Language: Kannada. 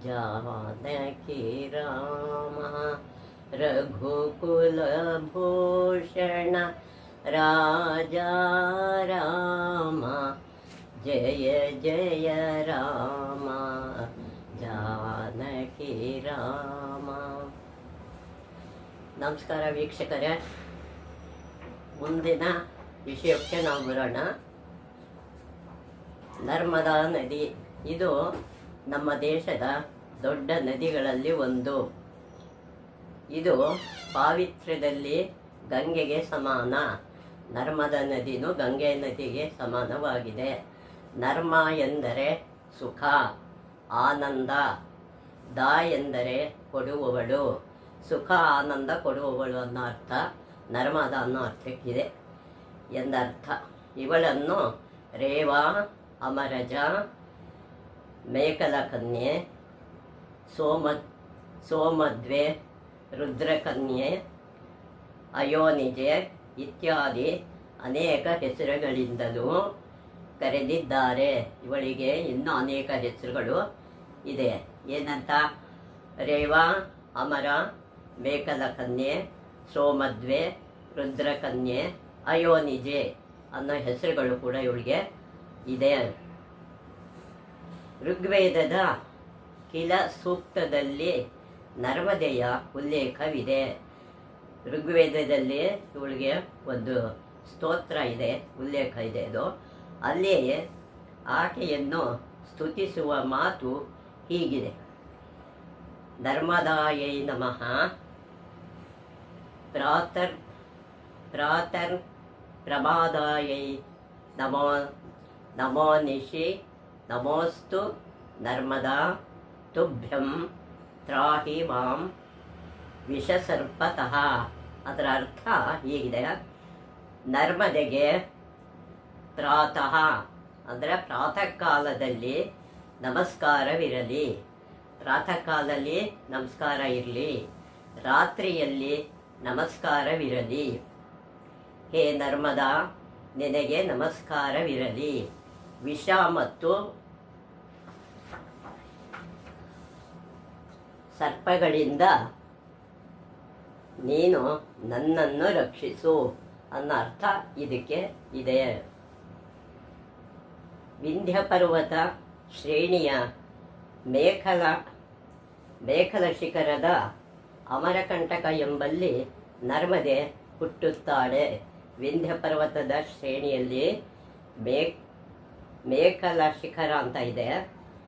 जानकी राम रघुकुलभूषण राजा राम जय जय राम जानकी राಮ. ನಮಸ್ಕಾರ ವೀಕ್ಷಕರೇ, ಮುಂದಿನ ವಿಷಯಕ್ಕೆ ನಾವು ಬರೋಣ. ನರ್ಮದಾ ನದಿ ಇದು ನಮ್ಮ ದೇಶದ ದೊಡ್ಡ ನದಿಗಳಲ್ಲಿ ಒಂದು. ಇದು ಪಾವಿತ್ರ್ಯದಲ್ಲಿ ಗಂಗೆಗೆ ಸಮಾನ. ನರ್ಮದಾ ನದಿನೂ ಗಂಗೆ ನದಿಗೆ ಸಮಾನವಾಗಿದೆ. ನರ್ಮ ಎಂದರೆ ಸುಖ, ಆನಂದ. ದ ಎಂದರೆ ಕೊಡುವವಳು, ಸುಖ ಆನಂದ ಕೊಡುವವಳು ಅನ್ನೋ ಅರ್ಥ ನರ್ಮದಾ ಅನ್ನೋ ಅರ್ಥಕ್ಕಿದೆ ಎಂದರ್ಥ. ಇವಳನ್ನು ರೇವಾ, ಅಮರಜ, ಮೇಕಲಕನ್ಯೆ, ಸೋಮದ್ವೆ, ರುದ್ರಕನ್ಯೆ, ಅಯೋನಿಜೆ ಇತ್ಯಾದಿ ಅನೇಕ ಹೆಸರುಗಳಿಂದಲೂ ಕರೆದಿದ್ದಾರೆ. ಇವಳಿಗೆ ಇನ್ನೂ ಅನೇಕ ಹೆಸರುಗಳು ಇದೆ. ಏನಂತ? ರೇವಾ, ಅಮರ, ಮೇಕಲಕನ್ಯೆ, ಸೋಮದ್ವೆ, ರುದ್ರಕನ್ಯೆ, ಅಯೋನಿಜೆ ಅನ್ನೋ ಹೆಸರುಗಳು ಕೂಡ ಇವಳಿಗೆ ಇದೆ. ಋಗ್ವೇದದ ಕಿಲ ಸೂಕ್ತದಲ್ಲಿ ನರ್ಮದೆಯ ಉಲ್ಲೇಖವಿದೆ. ಋಗ್ವೇದದಲ್ಲಿ ಇವಳಿಗೆ ಒಂದು ಸ್ತೋತ್ರ ಇದೆ, ಉಲ್ಲೇಖ ಇದೆ. ಅದು ಅಲ್ಲಿ ಆಕೆಯನ್ನು ಸ್ತುತಿಸುವ ಮಾತು ಹೀಗಿದೆ: ನರ್ಮದಾಯೈ ನಮಃ, ಪ್ರಾತರ್ ಪ್ರಮಾದಾಯೈ ನಮೋ ನಮೋ ನಿಶಿ, ನಮೋಸ್ತು ನರ್ಮದಾ ತುಭ್ಯಂ ತ್ರಾಹಿ ಮಾಂ ವಿಷಸರ್ಪತಃ. ಅದರ ಅರ್ಥ ಹೀಗಿದೆ: ನರ್ಮದೆಗೆ ಪ್ರಾತಃ ಅಂದರೆ ಪ್ರಾತಃ ಕಾಲದಲ್ಲಿ ನಮಸ್ಕಾರವಿರಲಿ. ಪ್ರಾತಃ ಕಾಲದಲ್ಲಿ ನಮಸ್ಕಾರ ಇರಲಿ, ರಾತ್ರಿಯಲ್ಲಿ ನಮಸ್ಕಾರವಿರಲಿ. ಹೇ ನರ್ಮದಾ, ನಿನಗೆ ನಮಸ್ಕಾರವಿರಲಿ. ವಿಷ ಮತ್ತು ಸರ್ಪಗಳಿಂದ ನೀನು ನನ್ನನ್ನು ರಕ್ಷಿಸು ಅನ್ನೋ ಅರ್ಥ ಇದಕ್ಕೆ ಇದೆ. ವಿಂಧ್ಯ ಪರ್ವತ ಶ್ರೇಣಿಯ ಮೇಖಲ ಶಿಖರದ ಅಮರಕಂಟಕ ಎಂಬಲ್ಲಿ ನರ್ಮದೆ ಹುಟ್ಟುತ್ತಾಳೆ. ವಿಂಧ್ಯ ಪರ್ವತದ ಶ್ರೇಣಿಯಲ್ಲಿ ಮೇಖಲ ಶಿಖರ ಅಂತ ಇದೆ.